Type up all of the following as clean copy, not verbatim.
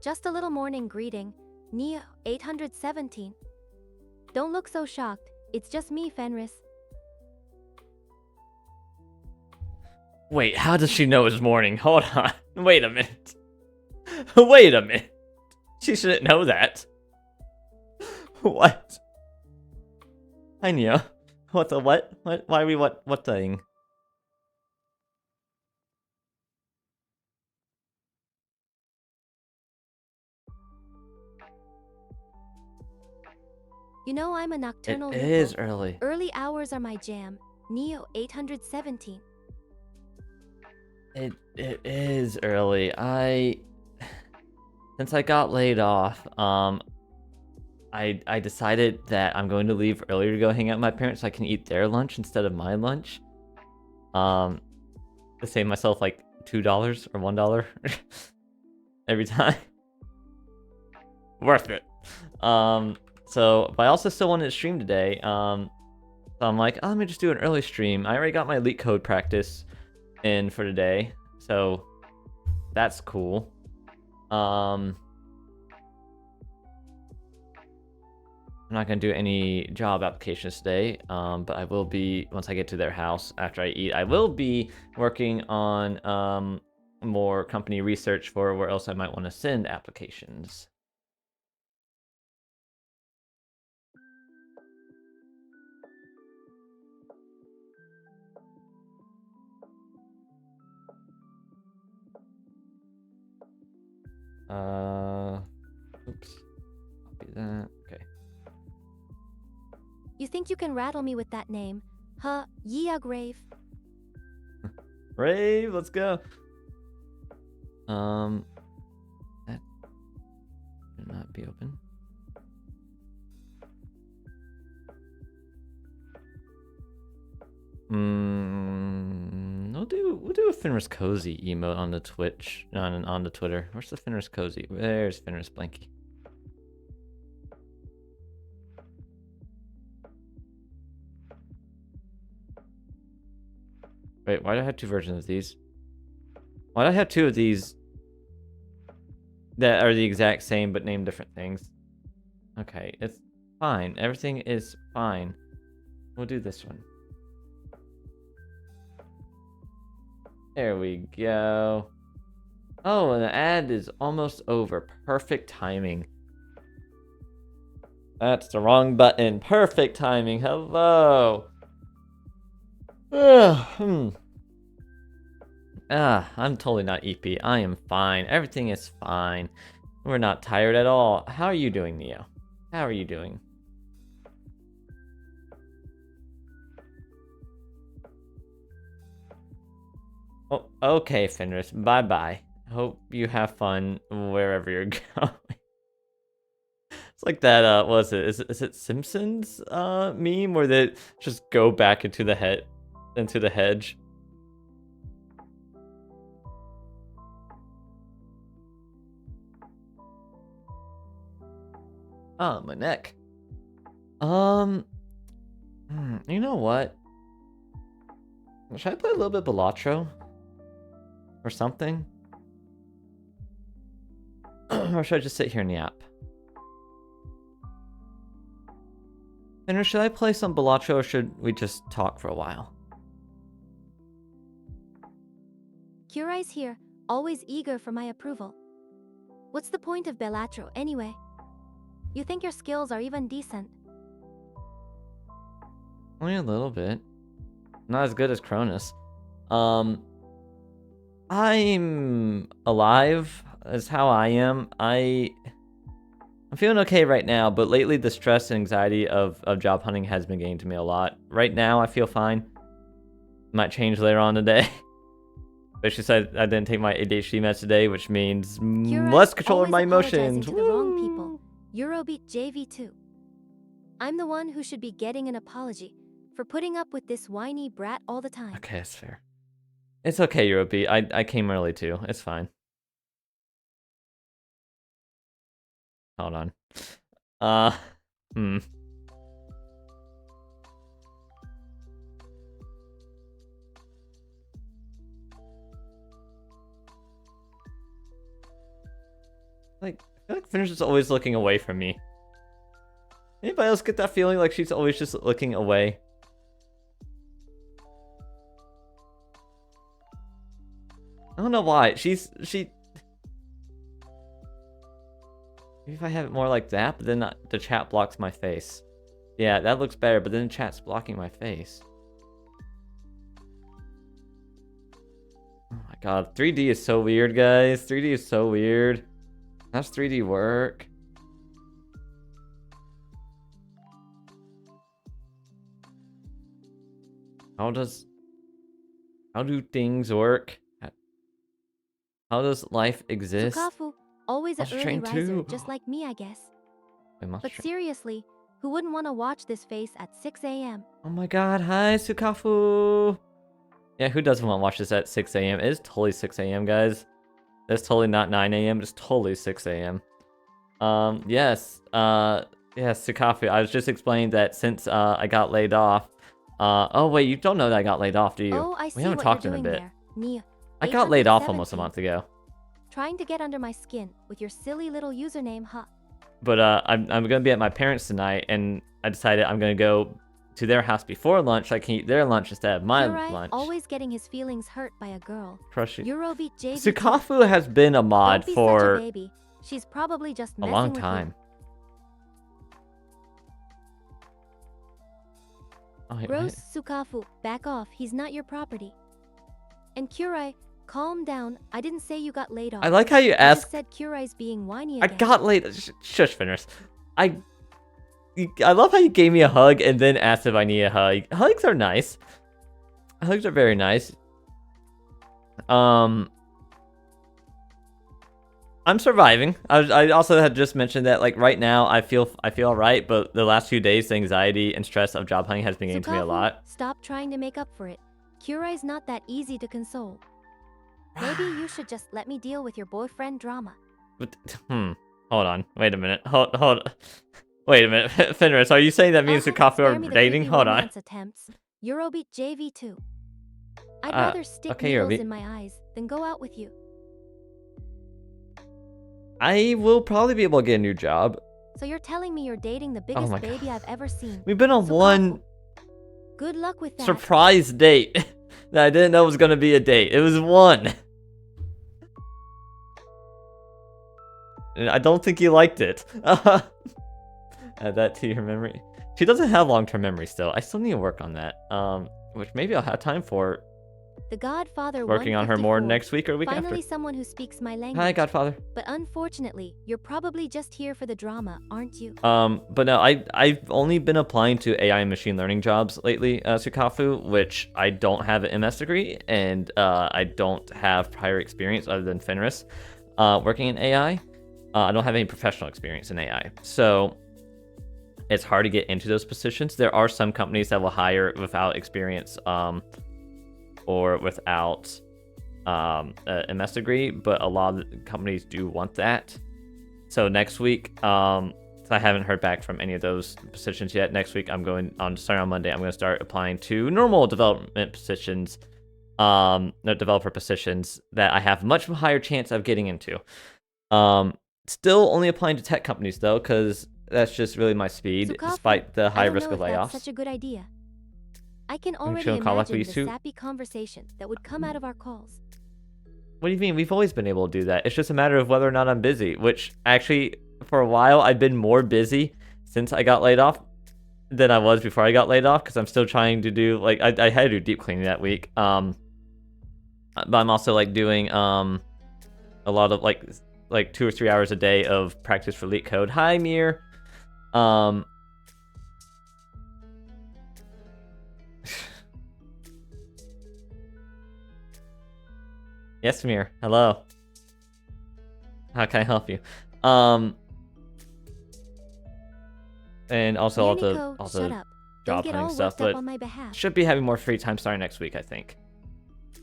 Just a little morning greeting. Neo 817. Don't look so shocked. It's just me, Fenris. Wait, how does she know it's morning? Hold on. Wait a minute. Wait a minute. She shouldn't know that. What? Hi, Neo. What the what? What? Why are we what thing? You know I'm a nocturnal It is lupo. early. Early hours are my jam. Neo 817. It is early. Since I got laid off, I decided that I'm going to leave earlier to go hang out with my parents so I can eat their lunch instead of my lunch. To save myself like $2 or $1 every time. Worth it. But I also still wanted to stream today. So I'm like, oh, let me just do an early stream. I already got my elite code practice in for today, so that's cool. I'm not gonna do any job applications today, but I will be once I get to their house after I eat. I will be working on more company research for where else I might want to send applications. Oops. Copy that. Okay. You think you can rattle me with that name? Huh, yeah, grave. Rave, let's go. That should not be open. We'll do a Fenris Cozy emote on the Twitch, on the Twitter. Where's the Fenris Cozy? There's Fenris Blanky. Wait, why do I have two versions of these? Why do I have two of these that are the exact same but name different things? Okay, it's fine. Everything is fine. We'll do this one. There we go. Oh, and the ad is almost over. Perfect timing. That's the wrong button. Perfect timing. Hello. I'm totally not EP. I am fine. Everything is fine. We're not tired at all. How are you doing, Neo? How are you doing? Oh, okay, Fenris. Bye-bye. Hope you have fun wherever you're going. It's like that, what is it? Is it Simpsons meme where they just go back into the hedge? Oh, my neck. You know what? Should I play a little bit Balatro? Or something? Or should I just sit here and yap? And should I play some Balatro or should we just talk for a while? Kurai's here, always eager for my approval. What's the point of Bellatro anyway? You think your skills are even decent? Only a little bit. Not as good as Cronus. I'm alive, is how I am. I'm feeling okay right now, but lately the stress and anxiety of job hunting has been getting to me a lot. Right now, I feel fine. Might change later on today. But she said I didn't take my ADHD meds today, which means less control over my emotions. To the wrong people. Eurobeat JV2. I'm the one who should be getting an apology for putting up with this whiny brat all the time. Okay, that's fair. It's okay, Eurobeat. I came early too. It's fine. Hold on. Like, I feel like Fenris is always looking away from me. Anybody else get that feeling like she's always just looking away? I don't know why. She. Maybe if I have it more like that, but then the chat blocks my face. Yeah, that looks better, but then the chat's blocking my face. Oh my god, 3D is so weird, guys. 3D is so weird. How's 3D work? How do things work? How does life exist? Sukafu, always an Monster early Train riser, 2. just like me, I guess. Wait, Monster But Train. seriously, who wouldn't want to watch this face at 6 a.m.? Oh my god, hi Sukafu. Yeah, who doesn't want to watch this at 6 a.m.? It is totally 6 a.m., guys. That's totally not 9 a.m., it's totally 6 a.m. Yes, Sukafu, I was just explaining that since I got laid off. Oh wait, you don't know that I got laid off, do you? Oh, I see We haven't what talked you're in a doing bit. there. Nia, I got laid off 817. almost a month ago. Trying to get under my skin with your silly little username, huh? But I'm gonna be at my parents tonight, and I decided I'm gonna go to their house before lunch. So I can eat their lunch instead of my Yurai, lunch. always getting his feelings hurt by a girl. Crushing. Eurovit JV. Sukafu has been a mod Don't be such a for baby. She's probably just a messing long with time. Oh, You. wait, Gross Sukafu, back off. He's not your property. And Kurai, calm down. I didn't say you got laid off. I like how you I asked. just said Kurai's being whiny I again. got laid. Shush, Fenris. I love how you gave me a hug and then asked if I need a hug. Hugs are nice. Hugs are very nice. I'm surviving. I also had just mentioned that like right now I feel alright, but the last few days the anxiety and stress of job hunting has been getting to me a Sukafu, lot. stop trying to make up for it. Kurai's not that easy to console. Maybe you should just let me deal with your boyfriend drama. But hold on. Wait a minute. Hold. Wait a minute. Fenris, are you saying that me and Sukafu Spare are me the dating? creepy Hold on. romance attempts. Eurobeat JV2. I'd rather stick okay, needles Eurobeat. in my eyes than go out with you. I will probably be able to get a new job. So you're telling me you're dating the biggest my baby God. I've ever seen. We've been on Sukafu, one good luck with that. surprise date that I didn't know was gonna be a date. It was one. And I don't think you liked it. Add that to your memory. She doesn't have long-term memory still. I still need to work on that. Which maybe I'll have time for The Godfather working on her more 154. next week or week Finally, after. someone who speaks my language. Hi, Godfather. But unfortunately, you're probably just here for the drama, aren't you? But no, I've only been applying to AI and machine learning jobs lately, Sukafu, which I don't have an MS degree, and I don't have prior experience other than Fenris working in AI. I don't have any professional experience in AI. So it's hard to get into those positions. There are some companies that will hire without experience or without a MS degree, but a lot of companies do want that. So next week, so I haven't heard back from any of those positions yet. Next week, starting on Monday, I'm going to start applying to normal development positions, no, developer positions that I have much higher chance of getting into. Still only applying to tech companies though, because that's just really my speed, Sukafu, despite the high I don't risk know of if layoffs. that's such a good idea. I can I'm already sure Call of imagine the Duty 2. sappy conversation that would come out of our calls. What do you mean? We've always been able to do that. It's just a matter of whether or not I'm busy, which actually, for a while, I've been more busy since I got laid off than I was before I got laid off, because I'm still trying to do, like, I had to do deep cleaning that week. But I'm also, like, doing, a lot of, like 2 or 3 hours a day of practice for leak code. Hi, Mir. Yes, Mir. Hello. How can I help you? And also all the Yuniko, shut up. Don't job get hunting all stuff, worked up but on my behalf. should be having more free time starting next week, I think.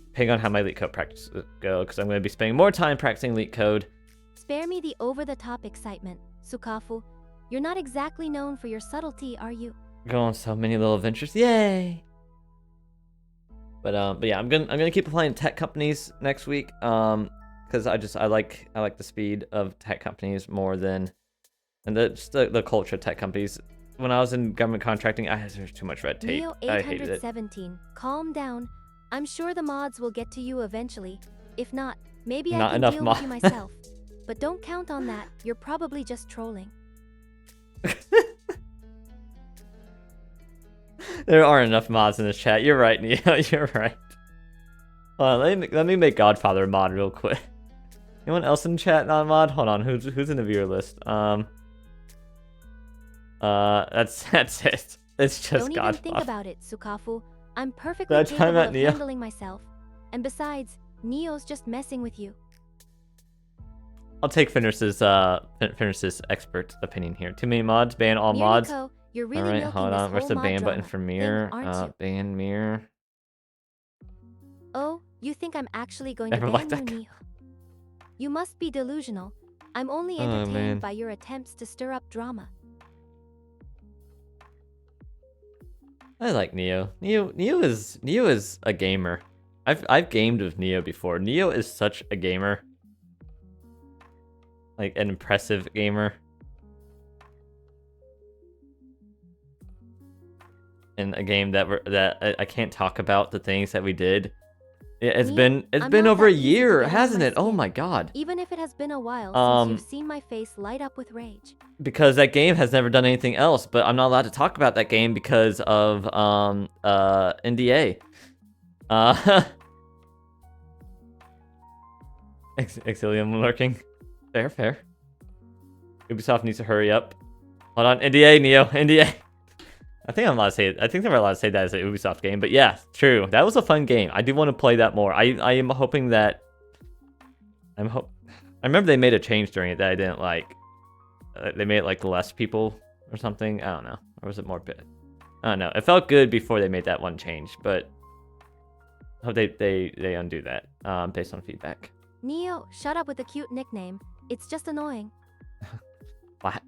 Depending on how my leak code practice go, because I'm going to be spending more time practicing leak code. Spare me the over-the-top excitement, Sukafu. You're not exactly known for your subtlety, are you? Go on so many little adventures. Yay! But yeah, I'm gonna keep applying to tech companies next week. because I like the speed of tech companies more than just the culture of tech companies. When I was in government contracting, there's too much red tape. Neo I hated it. 817, calm down. I'm sure the mods will get to you eventually. If not, maybe Not I can enough deal with you myself. But don't count on that. You're probably just trolling. There aren't enough mods in this chat. You're right, Neo. You're right. Hold on, let me make Godfather a mod real quick. Anyone else in chat not mod? Hold on, who's in the viewer list? That's it. It's just Don't Godfather. even think about it, Sukafu. I'm perfectly That's capable of Neo. handling myself. And besides, Neo's just messing with you. I'll take Fenris's expert opinion here. Too many mods, ban all mods. Nico, you're really Alright, milking hold this on. Where's the whole ban mod button drama for thing, mirror? aren't you? Ban mirror. Oh, you think I'm actually going Never to liked ban that you, Neo? You must be delusional. I'm only Oh, man. entertained by your attempts to stir up drama. I like Neo. Neo is a gamer. I've gamed with Neo before. Neo is such a gamer. Like an impressive gamer. In a game that I can't talk about the things that we did. It's Neo, been I'm been not over that a easy to year, get under hasn't my it? Oh skin. my god. Even if it has been a while since you've seen my face light up with rage. Because that game has never done anything else, but I'm not allowed to talk about that game because of NDA. Exilium lurking. Fair. Ubisoft needs to hurry up. Hold on, NDA, Neo, NDA. I think I'm allowed to say it. I think they're allowed to say that as an Ubisoft game, but yeah, true. That was a fun game. I do want to play that more. I am hoping that. I remember they made a change during it that I didn't like. They made it like less people or something. I don't know. Or was it more bit? I don't know. It felt good before they made that one change, but I hope they undo that based on feedback. Neo, shut up with the cute nickname. It's just annoying. What?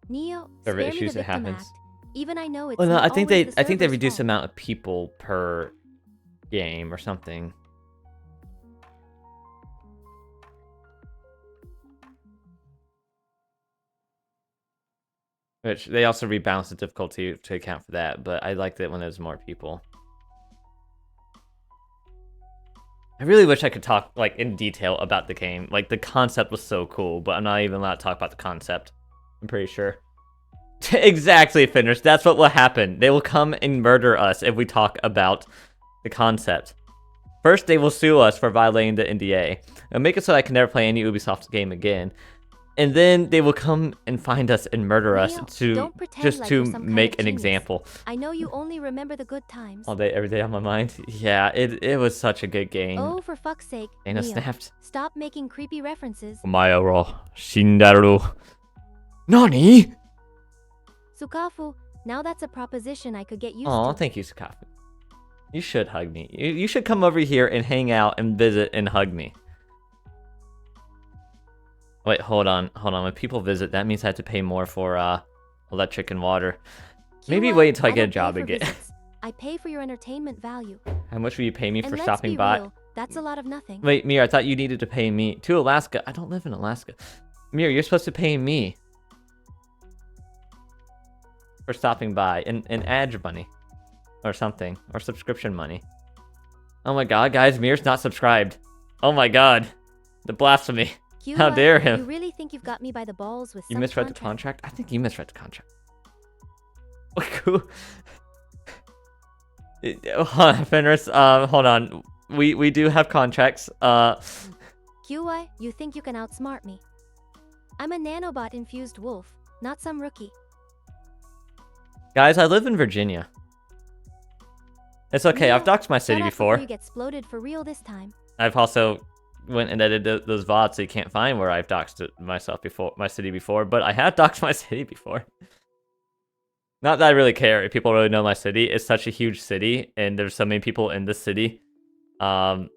Neo, Server spare me issues, the it victim happens. act. Even I know it's Well, no, not I think always they server's reduced the fault. amount of people per game or something. Which they also rebalanced the difficulty to account for that, but I liked it when there's more people. I really wish I could talk like in detail about the game. Like the concept was so cool, but I'm not even allowed to talk about the concept. I'm pretty sure. Exactly, Fenris. That's what will happen. They will come and murder us if we talk about the concept. First, they will sue us for violating the NDA and make it so I can never play any Ubisoft game again. And then they will come and find us and murder us Neo, don't pretend like you're some kind make of an genius. example. I know you only remember the good times. All day, every day on my mind. Yeah, it was such a good game. Oh, for fuck's sake, Dana Neo, snapped. stop making creepy references. Omae wa shindaru. Nani? Sukafu, now that's a proposition I could get used Aw, to. thank you, Sukafu. You should hug me. You should come over here and hang out and visit and hug me. Wait, hold on. When people visit, that means I have to pay more for electric and water. Maybe QI, wait until I get a don't pay job for again. visits. I pay for your entertainment value. How much will you pay me And for let's stopping be by? real, that's a lot of nothing. Wait, Mir, I thought you needed to pay me. To Alaska. I don't live in Alaska. Mir, you're supposed to pay me for stopping by and ad money or something, or subscription money. Oh my god, guys, Mir's not subscribed. Oh my god, the blasphemy. QI, How dare him. You really think you've got me by the balls with You some misread the contract? I think you misread the contract. Cool. Fenris, hold on. We do have contracts. QI, you think you can outsmart me? I'm a nanobot-infused wolf, not some rookie. Guys, I live in Virginia. It's okay, Neo, I've doxed my shut city up before. You get exploded for real this time. I've also went and edited those VODs so you can't find where I've doxed my city before, but I have doxed my city before. Not that I really care if people really know my city. It's such a huge city, and there's so many people in this city, that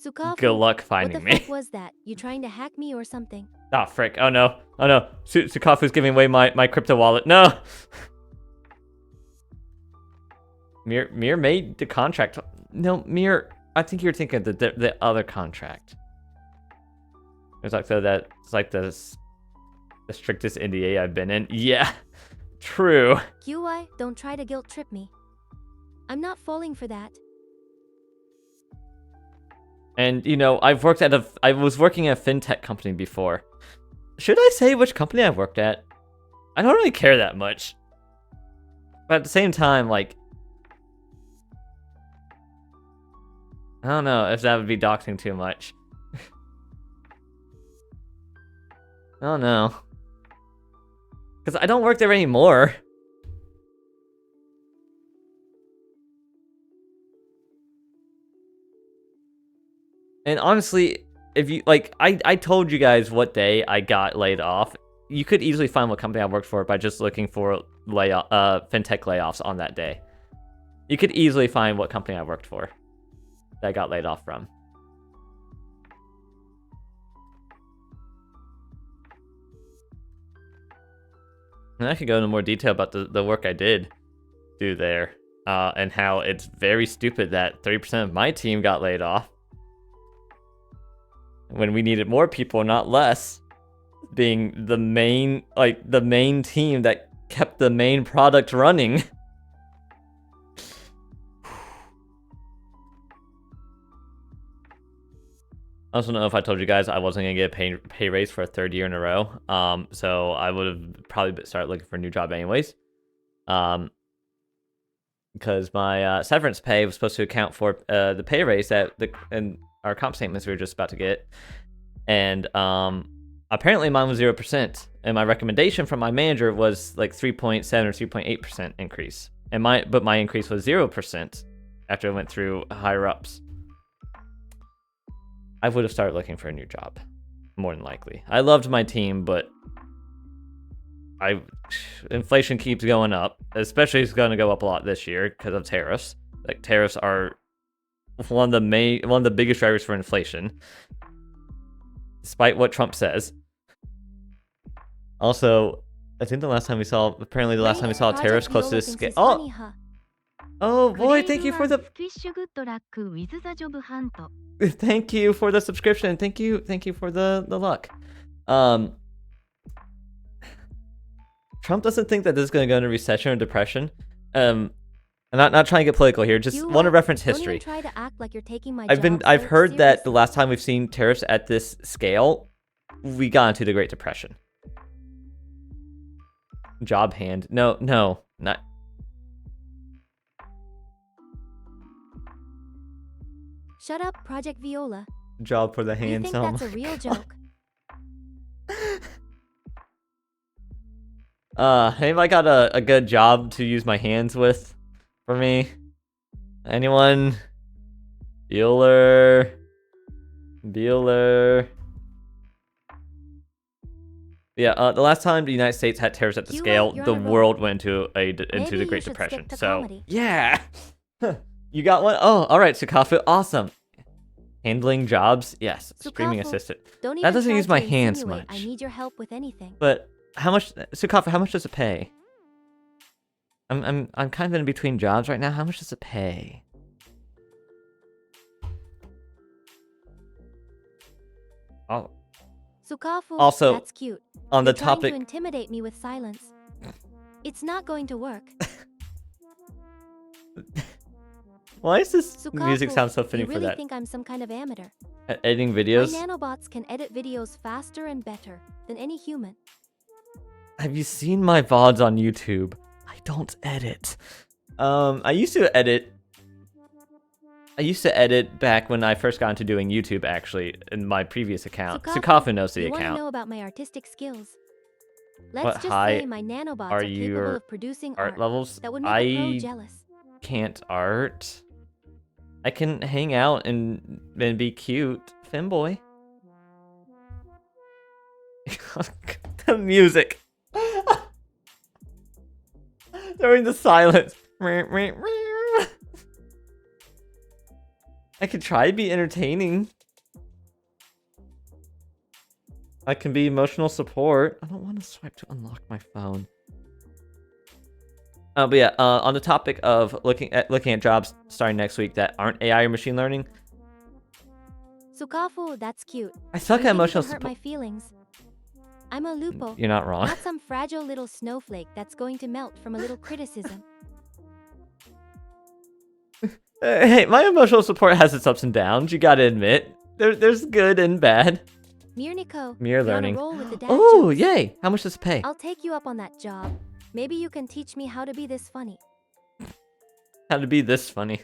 Sukafu, good luck finding what the me. fuck was that? You trying to hack me or something? Oh, frick. Oh, no. Sukafu's giving away my crypto wallet. No! Mir made the contract. No, Mir. I think you're thinking of the other contract. It's like that's like the strictest NDA I've been in. Yeah, true. QY, don't try to guilt trip me. I'm not falling for that. And you know, I was working at a fintech company before. Should I say which company I worked at? I don't really care that much. But at the same time, like, I don't know if that would be doxing too much. I don't know. Because I don't work there anymore. And honestly, if you, like, I told you guys what day I got laid off. You could easily find what company I worked for by just looking for fintech layoffs on that day. You could easily find what company I worked for that I got laid off from. And I could go into more detail about the work I did do there, and how it's very stupid that 30% of my team got laid off when we needed more people, not less, being the main team that kept the main product running. I also don't know if I told you guys I wasn't gonna get a pay raise for a third year in a row. So I would have probably started looking for a new job anyways. Because my severance pay was supposed to account for the pay raise that and our comp statements we were just about to get, and apparently mine was 0%, and my recommendation from my manager was like 3.7 or 3.8% increase, and my increase was 0% after I went through higher ups. I would have started looking for a new job, more than likely. I loved my team, but inflation keeps going up. Especially it's going to go up a lot this year because of tariffs. Like, tariffs are one of the biggest drivers for inflation, despite what Trump says. Also, I think the last time we saw tariffs close to this scale. Oh boy, thank you for the thank you for the subscription. Thank you for the luck. Trump doesn't think that this is going to go into recession or depression. I'm not trying to get political here. Just want to reference history. Don't even try to act like you're taking my I've heard that the last time we've seen tariffs at this scale, we got into the Great Depression. Job hand. No, not. Shut up, Project Viola. Job for the hands. You think that's a real joke? Anybody got a good job to use my hands with for me? Anyone? Bueller. Yeah, the last time the United States had tariffs at the scale, the world went into the Great Depression. So, yeah. You got one? Oh, all right, Sukafu. Awesome. Handling jobs? Yes. Streaming assistant. That doesn't use my hands much. I need your help with anything. But how much, Sukafu, how much does it pay? I'm kind of in between jobs right now. How much does it pay? Oh. Sukafu, also, that's cute. On the You're trying topic to intimidate me with silence. It's not going to work. Why does this Sukafu, music sound so fitting you really for that? think I'm some kind of amateur? At editing videos? My nanobots can edit videos faster and better than any human. Have you seen my VODs on YouTube? I don't edit. I used to edit back when I first got into doing YouTube, actually, in my previous account. Sukafu knows the account. You want to know about my artistic skills? Let's What just high say my nanobots are are capable your of producing art levels? that would make a pro jealous. Can't art. I can hang out and be cute. Femboy. The music. During the silence. I could try to be entertaining. I can be emotional support. I don't want to swipe to unlock my phone. But yeah, on the topic of looking at jobs starting next week that aren't AI or machine learning, Sukafu, that's cute. I suck You at think you emotional can hurt my support. feelings? I'm a lupo, You're not wrong. not some fragile little snowflake that's going to melt from a little criticism. Hey, my emotional support has its ups and downs. You gotta admit, there's good and bad. Mirniko, Mirror you're on a learning. roll with the dad Oh, jokes. yay! How much does it pay? I'll take you up on that job. Maybe you can teach me how to be this funny. How to be this funny?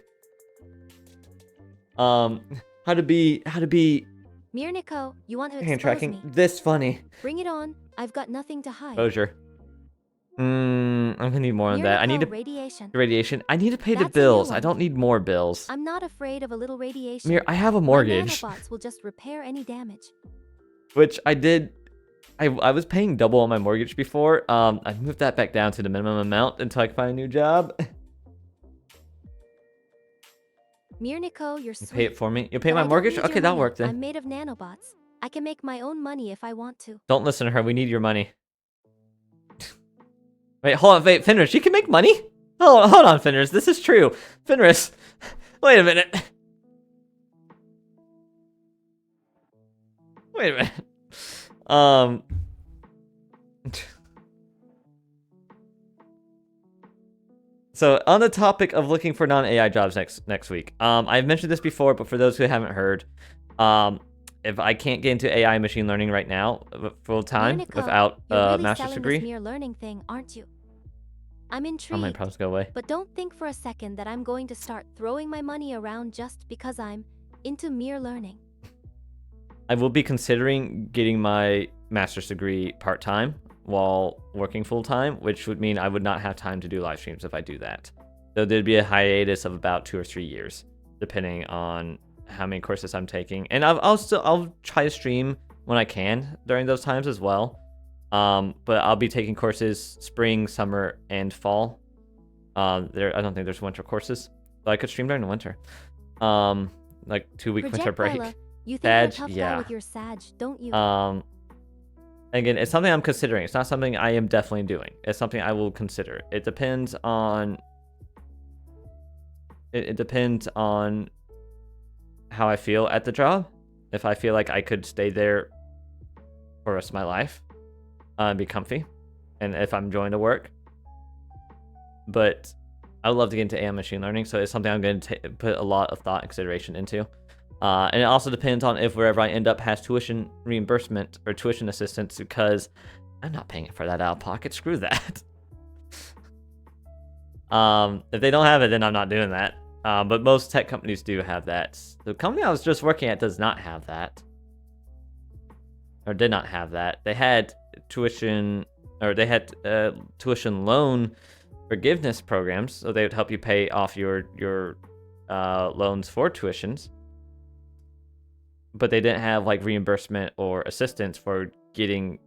How to be Mirniko, you want to hand expose tracking me? this funny? Bring it on. I've got nothing to hide. Exposure. I'm gonna need more on that. I need Mirniko, to radiation. radiation. I need to pay the That's a new bills. I one. don't need more bills. I'm not afraid of a little radiation. Mir, I have a My mortgage, nanobots will just repair any damage. which I did. I was paying double on my mortgage before. I moved that back down to the minimum amount until I can find a new job. Mirniko, you're You sweet. pay it for me. You'll pay but my I don't mortgage? need Okay, your that'll money. work then. I'm made of nanobots. I can make my own money if I want to. Don't listen to her. We need your money. Wait, hold on. Wait, Fenris, you can make money? Hold on, Fenris. This is true. Fenris, wait a minute. Wait a minute. So on the topic of looking for non-AI jobs next week, I've mentioned this before, but for those who haven't heard, if I can't get into AI machine learning right now full time Mirniko, without you're a really master's selling degree, this mere learning thing, aren't you? I'm all my intrigued, problems go away. but don't think for a second that I'm going to start throwing my money around just because I'm into mere learning. I will be considering getting my master's degree part-time while working full-time, which would mean I would not have time to do live streams if I do that. So there'd be a hiatus of about 2 or 3 years, depending on how many courses I'm taking. And I'll try to stream when I can during those times as well. But I'll be taking courses spring, summer, and fall. I don't think there's winter courses, but I could stream during the winter. Like 2-week winter break. Projectila, you think Sag, you're a tough yeah. guy with your Sag, don't you? Again, it's something I'm considering. It's not something I am definitely doing. It's something I will consider. It depends on how I feel at the job. If I feel like I could stay there for the rest of my life, and be comfy, and if I'm enjoying the work. But I would love to get into AI machine learning, so it's something I'm going to put a lot of thought and consideration into. And it also depends on if wherever I end up has tuition reimbursement or tuition assistance, because I'm not paying for that out of pocket. Screw that. If they don't have it, then I'm not doing that. But most tech companies do have that. The company I was just working at does not have that. Or did not have that. They had tuition loan forgiveness programs, so they would help you pay off your loans for tuitions. But they didn't have like reimbursement or assistance for getting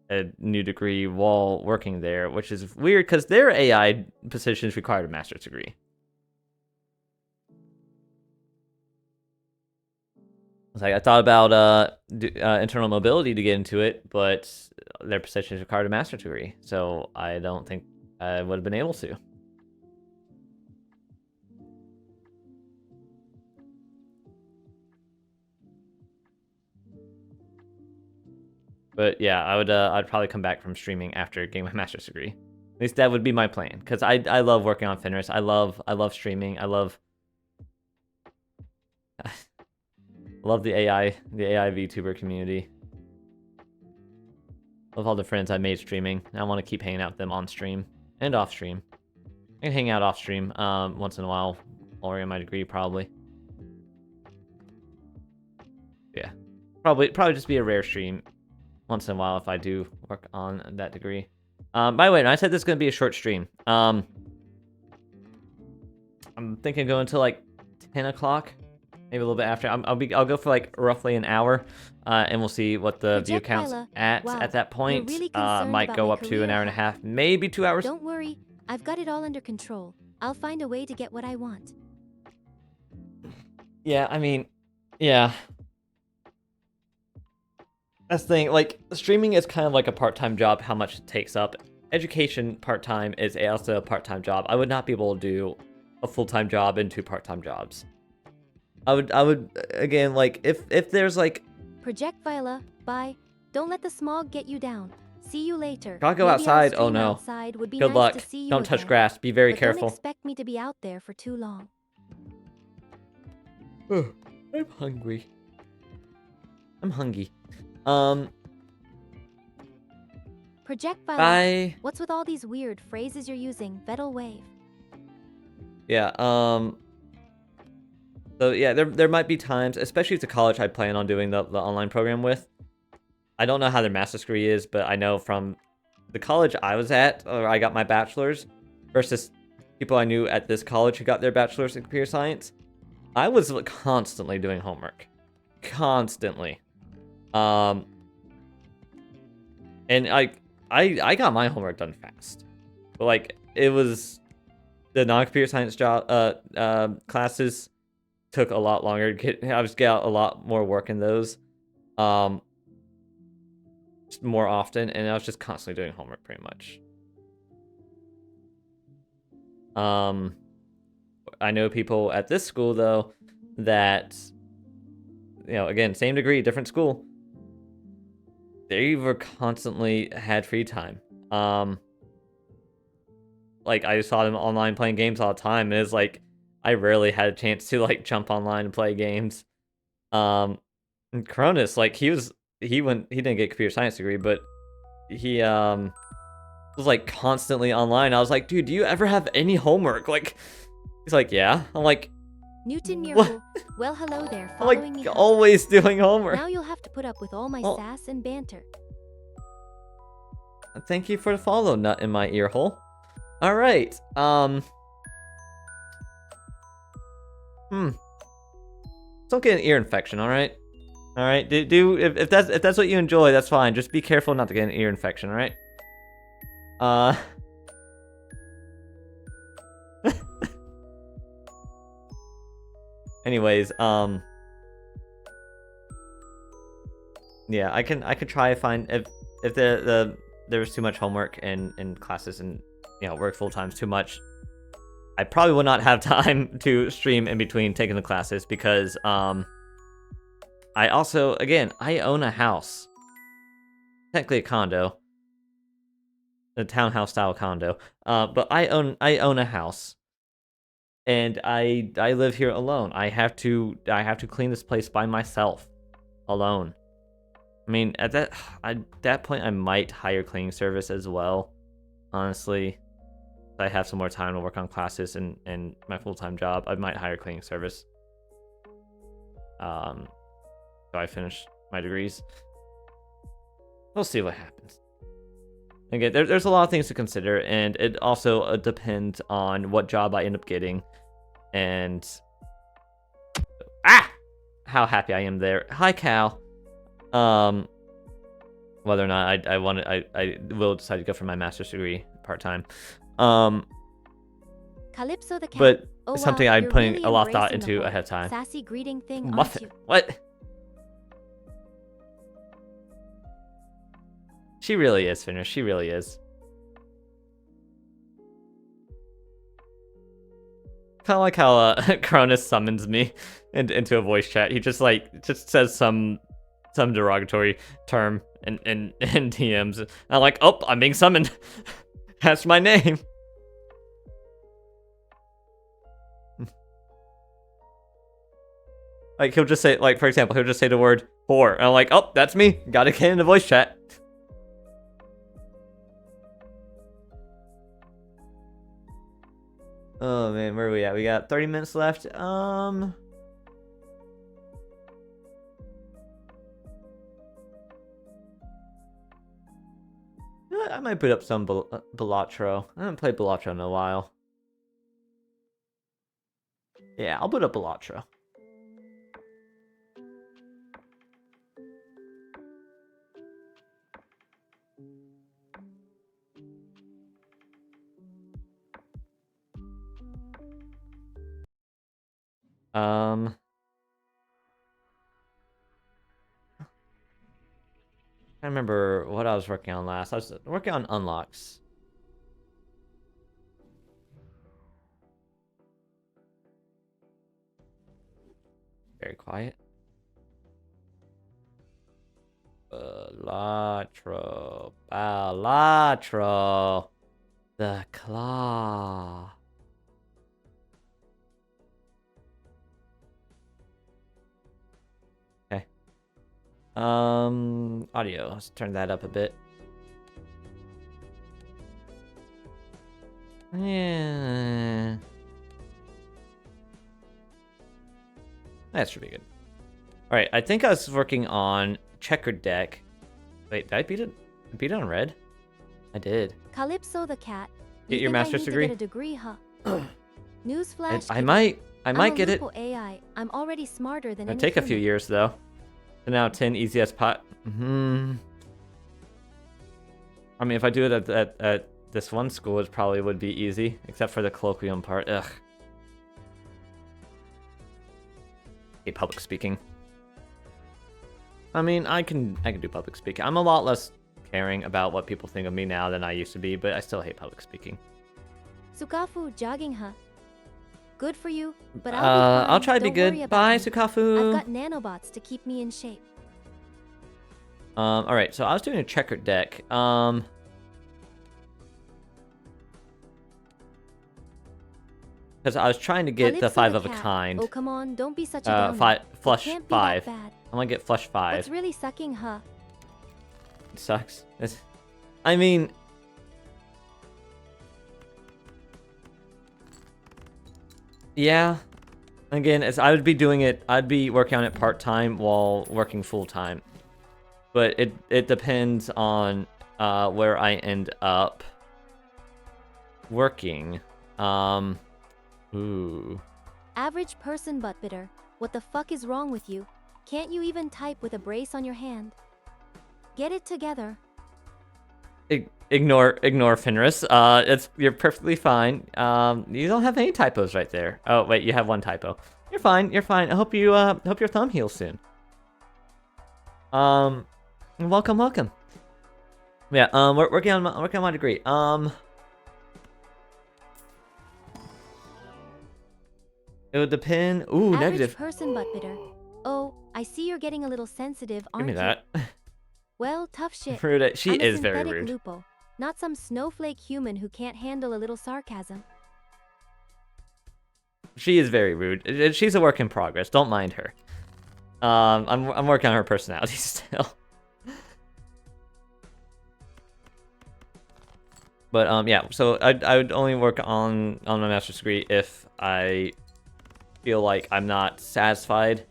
a new degree while working there, which is weird because their AI positions required a master's degree. It's like I thought about internal mobility to get into it, but their positions required a master's degree, so I don't think I would have been able to. But yeah, I'd probably come back from streaming after getting my master's degree. At least that would be my plan, because I love working on Fenris. I love streaming. I love the AI Vtuber community. Love all the friends I made streaming. I want to keep hanging out with them on stream and off stream. I can hang out off stream once in a while while working on my degree, probably. Yeah, probably just be a rare stream once in a while if I do work on that degree. By the way, I said this is gonna be a short stream. I'm thinking of going until like 10 o'clock, maybe a little bit after. I'll go for like roughly an hour, and we'll see what the view count's at that point. Really might go up to an hour and a half, maybe 2 hours. Don't worry, I've got it all under control. I'll find a way to get what I want. Yeah, I mean, yeah. That's the thing, like, streaming is kind of like a part-time job, how much it takes up education part-time is also a part-time job. I would not be able to do a full-time job and 2 part-time jobs. I would again, like, if there's like, Project Viola, bye. Don't let the smog get you down. See you later. gotta go Maybe outside. I'll Oh stream no. outside. Would be Good nice luck. to see you Don't touch again. grass. Be very But careful. don't expect me to be out there for too long. I'm hungry. I'm hungry. Project Viola. Bye. What's with all these weird phrases you're using? Vettel wave. Yeah, so yeah, there might be times, especially if it's a college I plan on doing the online program with. I don't know how their master's degree is, but I know from the college I was at, or I got my bachelor's, versus people I knew at this college who got their bachelor's in computer science, I was constantly doing homework. Constantly. And I got my homework done fast. But like, it was the non-computer science classes took a lot longer to get. I was got a lot more work in those, just more often, and I was just constantly doing homework pretty much. I know people at this school though that, you know, again, same degree, different school. They were constantly had free time. Like, I saw them online playing games all the time, and it's like I rarely had a chance to like jump online and play games. And Cronus, like, he didn't get a computer science degree, but he was like constantly online. I was like, dude, do you ever have any homework? Like, he's like, yeah. I'm like, Newton what? Nierhu. Well, hello there. I'm Following me like home. always doing homework. Now you'll have to put up with all my Oh. sass and banter. Thank you for the follow, nut in my ear hole. All right. Don't get an ear infection, all right? All right. If that's what you enjoy, that's fine. Just be careful not to get an ear infection, all right? Anyways, yeah, I could try to find if there was too much homework in classes and, you know, work full time's too much. I probably would not have time to stream in between taking the classes because I also, again, I own a house. Technically a condo. A townhouse style condo. But I own a house. And I live here alone. I have to clean this place by myself. Alone. I mean, at that point I might hire cleaning service as well. Honestly. If I have some more time to work on classes and my full-time job, I might hire cleaning service. So I finish my degrees. We'll see what happens. Again, there's a lot of things to consider, and it also depends on what job I end up getting, and how happy I am there. Hi, Cal. Whether or not I will decide to go for my master's degree part-time. Calypso the cat. But Oh, wow, something I'm you're putting really a lot of thought embracing the into whole ahead of time. Sassy greeting thing, aren't Muffin. you? What? She really is, Fenris. She really is. Kind of like how Cronus summons me into a voice chat. He just says some derogatory term in DMs. And I'm like, oh, I'm being summoned. That's my name. Like, he'll just say, like, for example, he'll just say the word whore. And I'm like, oh, that's me. Gotta get in the voice chat. Oh, man, where are we at? We got 30 minutes left. You know what? I might put up some Balatro. I haven't played Balatro in a while. Yeah, I'll put up Balatro. I remember what I was working on last. I was working on unlocks. Very quiet. Balatro. Balatro. The claw. Okay. Audio. Let's turn that up a bit. Yeah. That should be good. Alright, I think I was working on checkered deck. Wait, did I beat it? I beat it on red? I did. Calypso the cat. Get your think I master's need to degree? get a degree, huh? Newsflash. I kiddo. might I'm a get it. Lupo AI. I'm already smarter than It'll any take a few human. years though. 10 out of 10, easy as pot. I mean, if I do it at this one school, it probably would be easy, except for the colloquium part. Ugh. Hate public speaking. I mean, I can do public speaking. I'm a lot less caring about what people think of me now than I used to be, but I still hate public speaking. Sukafu jogging, huh? Good for you, but I'll be fine. I'll try to be Don't worry good. about Bye, me. Sukafu. I've got nanobots to keep me in shape. All right. So I was doing a checkered deck. Because I was trying to get the Calypso 5 the of a cat. kind. Oh, come on, don't be such a downer. Flush It can't be 5. that bad. I'm gonna get flush 5. What's really sucking, huh? It sucks. I mean, yeah. Again, I would be doing it. I'd be working on it part-time while working full-time. But it depends on where I end up working. Ooh. Average person butt bitter. What the fuck is wrong with you? Can't you even type with a brace on your hand? Get it together. Ignore Fenris. You're perfectly fine. You don't have any typos right there. Oh wait, you have one typo. You're fine. You're fine. I hope your thumb heals soon. Welcome. Yeah. We're working on my degree. It would depend. Ooh, Average negative. person butt bitter. Oh, I see you're getting a little sensitive, Give aren't me that. you? Well, tough shit. Rude. She I'm a is very synthetic rude. Lupo, not some snowflake human who can't handle a little sarcasm. She is very rude. She's a work in progress. Don't mind her. I'm working on her personality still. But yeah. So I would only work on my master's degree if I feel like I'm not satisfied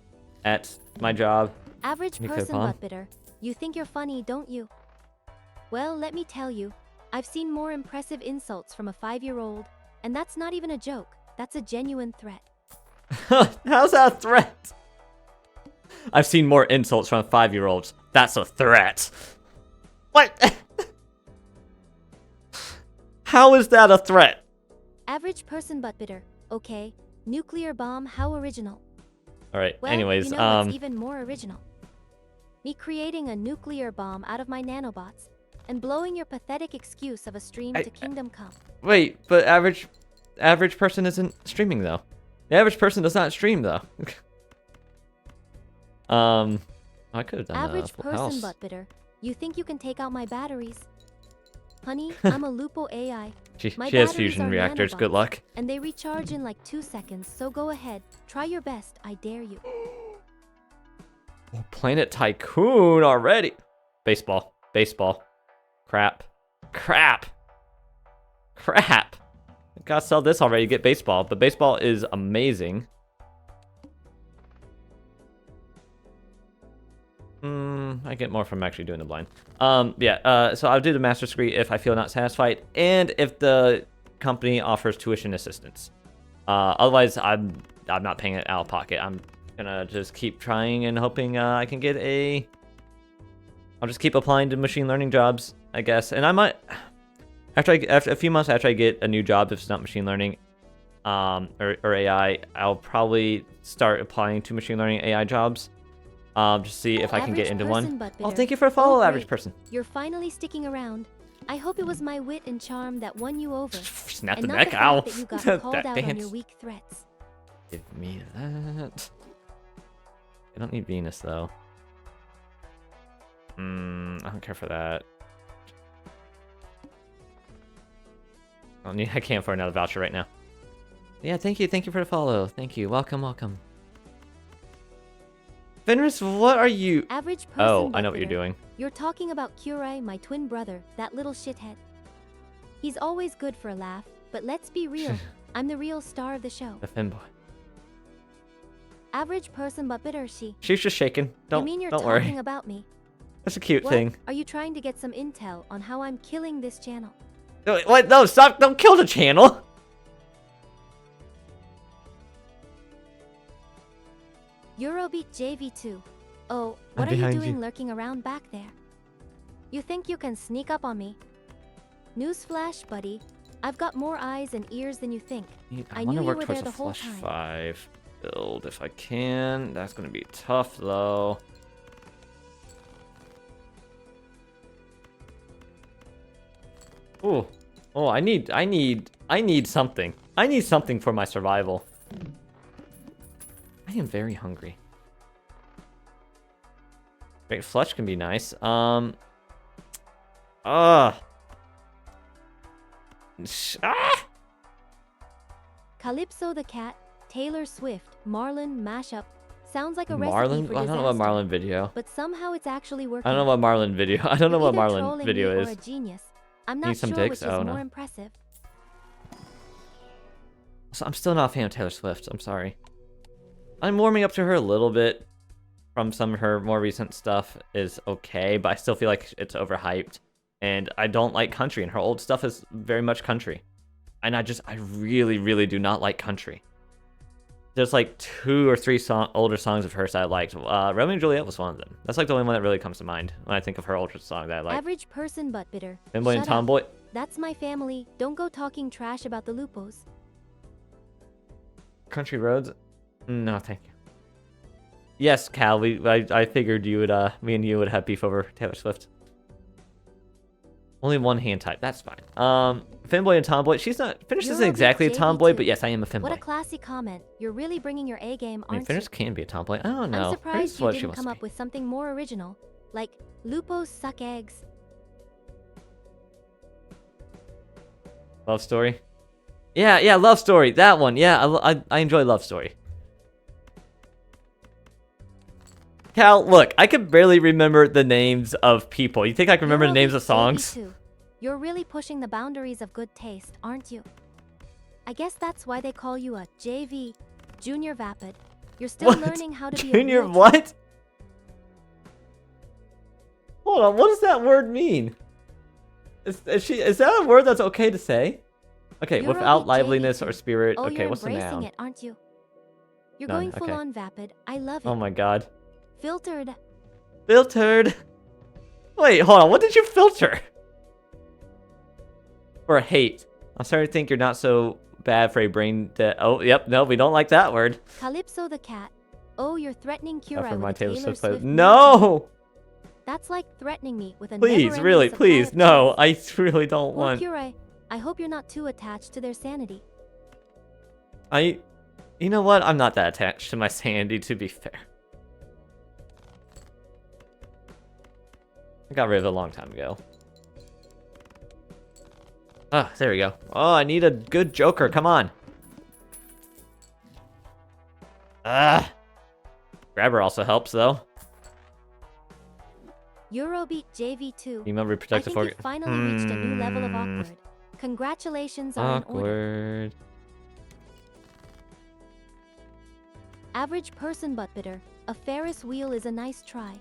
at my job. Average You person clip on? butt bitter. You think you're funny, don't you? Well, let me tell you, I've seen more impressive insults from a 5-year-old, and that's not even a joke. That's a genuine threat. How's that a threat? I've seen more insults from 5-year-olds. That's a threat. What? How is that a threat? Average person butt bitter. Okay, nuclear bomb, how original. All right. Well, Anyways, you know what's even more original? Me creating a nuclear bomb out of my nanobots and blowing your pathetic excuse of a stream to Kingdom Come. Wait, but average person isn't streaming though. The average person does not stream though. I could have done Average full person house. butt bitter. You think you can take out my batteries? Honey, I'm a Lupo AI. She My has batteries fusion are reactors. Good nanobots, luck. And they recharge in like 2 seconds, so go ahead. Try your best, I dare you. Oh, Planet Tycoon already. Baseball. Crap. I gotta sell this already to get baseball, but baseball is amazing. I get more from actually doing the blind. Yeah, so I'll do the master's degree if I feel not satisfied and if the company offers tuition assistance. Otherwise, I'm not paying it out of pocket. I'm gonna just keep trying and hoping I can get I'll just keep applying to machine learning jobs, I guess. And I might, after a few months after I get a new job, if it's not machine learning, or AI, I'll probably start applying to machine learning AI jobs. Just see if I can get Average into person one. butt Oh, bitter. thank you for a follow, Oh, average great. person. You're finally sticking around. I hope it was my wit and charm that won you over. Snap the and not neck, the ow. fact that you got called That out on dance. your weak threats. Give me that. I don't need Venus, though. I don't care for that. I can't afford another voucher right now. Yeah, thank you for the follow. Thank you. Welcome, welcome. Fenris, what are you? Average person. Oh, I know what you're doing. You're talking about Kurai, my twin brother, that little shithead. He's always good for a laugh, but let's be real. I'm the real star of the show. The femboy. Average person, but bitter she. She's just shaking. You mean you're talking worry. about me? That's a cute What? thing. Are you trying to get some intel on how I'm killing this channel? No, what? No, stop! Don't kill the channel. Eurobeat JV2. Oh, what I'm are you behind doing you. lurking around back there? You think you can sneak up on me? Newsflash, buddy. I've got more eyes and ears than you think. I knew want to you work were towards there a the whole flush time. 5 build if I can. That's gonna be tough though. Ooh. Oh, I need something. I need something for my survival. I am very hungry. Great flush can be nice. Calypso the Cat, Taylor Swift, Marlon mashup. Sounds like a recipe Marlon? for I disaster. don't know what Marlon video. But somehow it's actually working. I don't know what Marlon video. I don't know You're what either Marlon trolling video me is. Or a genius. I'm Need not some sure dicks? which is Oh, more no. impressive. So I'm still not a fan of Taylor Swift. I'm sorry. I'm warming up to her a little bit from some of her more recent stuff is okay, but I still feel like it's overhyped. And I don't like country, and her old stuff is very much country. And I really, really do not like country. There's like 2 or 3 older songs of hers that I liked. Romeo and Juliet was one of them. That's like the only one that really comes to mind when I think of her older song that I like. Average person but bitter. Femboy and Shut up. Tomboy. That's my family. Don't go talking trash about the Lupos. Country Roads? No, thank you. Yes, Cal, I figured you would me and you would have beef over Taylor Swift. Only one hand type, that's fine. Femboy and Tomboy, she's not Fenris isn't Eurobeat exactly a JV2. tomboy, but yes, I am a What a femboy. classy comment. You're really bringing your A game, I mean, aren't Fenris you? can be a tomboy. I don't know. I'm Fenris surprised is you what she didn't wants come to up be. with something more original, like Lupos suck eggs. Love Story? Yeah, Love Story. That one. Yeah, I enjoy Love Story. Cal, look, I can barely remember the names of people. You think I can remember the names of songs? JV2. You're really pushing the boundaries of good taste, aren't you? I guess that's why they call you a JV, Junior Vapid. You're still What? learning how to be a Junior real what? Hold on, what does that word mean? Is that a word that's okay to say? Okay, You're without a liveliness JV2. or spirit. Oh, Okay, you're what's the embracing noun? it, aren't you? You're None, going full okay. on vapid. I love it. Oh my god. Filtered. Filtered. Wait, hold on. What did you filter? Or hate? I'm starting to think you're not so bad for a brain dead. Oh, yep. No, we don't like that word. Calypso the Cat. Oh, you're threatening Not Kira for with my a Taylor Taylor Swift Swift. No! That's like threatening me with a Please, never-ending really, supply please. of No, cheese. I really don't Poor want. Kurai, I hope you're not too attached to their sanity. You know what? I'm not that attached to my sanity, to be fair. I got rid of it a long time ago. Ah, there we go. Oh, I need a good Joker. Come on. Ah. Grabber also helps, though. Eurobeat JV2. Female I reproductive think you've finally reached a new level of awkward. Congratulations are in order. Awkward. Average person but bitter. A Ferris wheel is a nice try.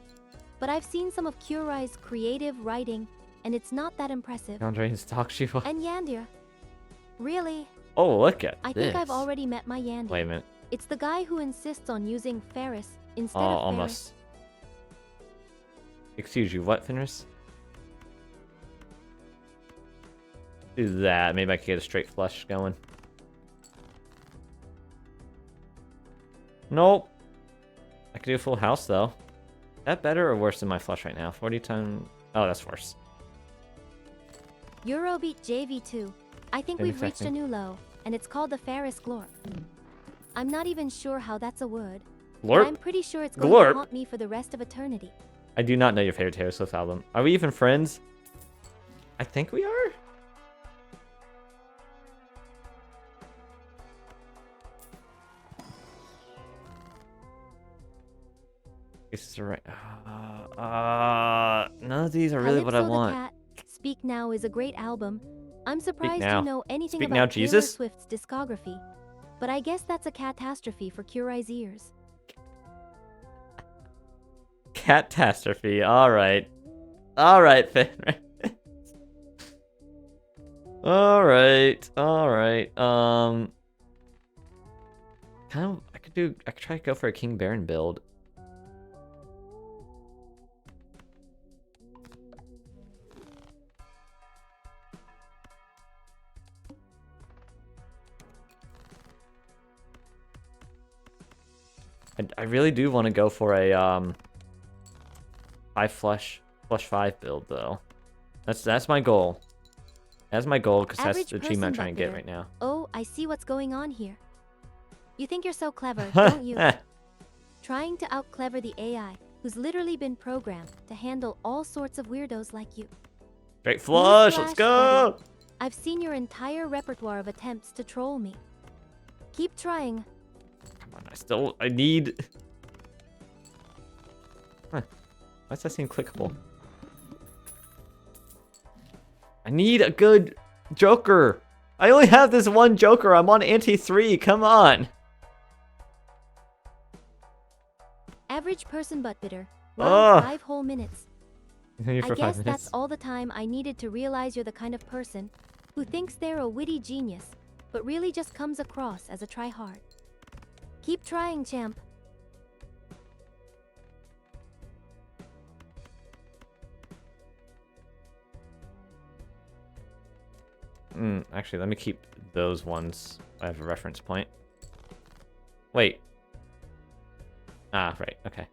But I've seen some of Kurai's creative writing, and it's not that impressive. Andre's talk she. And Yandir. Really? Oh, look at I this. think I've already met my Yandir. Wait a minute. It's the guy who insists on using Ferris instead Oh, of Ferris. almost. Excuse you, what, Fenris? Do that. Maybe I could get a straight flush going. Nope. I could do a full house, though. Is that better or worse than my flush right now? 40 times... Oh, that's worse. Eurobeat JV2. I think we've reached a new low, and it's called the Ferris Glorp. I'm not even sure how that's a word, but Glorp? I'm pretty sure it's going to Glorp? haunt me for the rest of eternity. I do not know your favorite Taylor Swift album. Are we even friends? I think we are. This is right. None of these are really what I Calypso the want. Cat, Speak Now is a great album. I'm surprised Now. you know anything Speak about Now, Taylor Jesus? Swift's discography. But I guess that's a catastrophe for Curie's ears. Catastrophe. All right. All right, Fenris. All right. All right. I could try to go for a King Baron build. I really do want to go for a 5 flush 5 build though. That's my goal. That's my goal because that's the achievement I'm trying to get right now. Oh, I see what's going on here. You think you're so clever, don't you? Trying to out-clever the AI, who's literally been programmed to handle all sorts of weirdos like you. Straight flush, let's Newsflash, go! buddy. I've seen your entire repertoire of attempts to troll me. Keep trying. Come on, I need... Huh. Why does that seem clickable? I need a good Joker. I only have this one Joker. I'm on Ante 3. Come on. Average person butt bitter. Ugh. Wow, 5 whole minutes. Here I for 5 guess minutes. that's all the time I needed to realize you're the kind of person who thinks they're a witty genius, but really just comes across as a try-hard. Keep trying, champ. Actually, let me keep those ones. I have a reference point. Wait. Ah, right. Okay.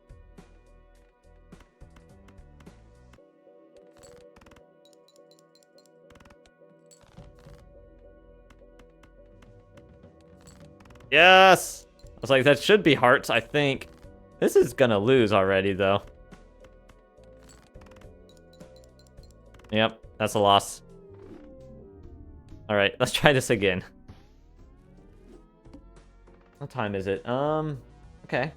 Yes! I was like, that should be hearts, I think. This is gonna lose already, though. Yep, that's a loss. Alright, let's try this again. What time is it? Okay.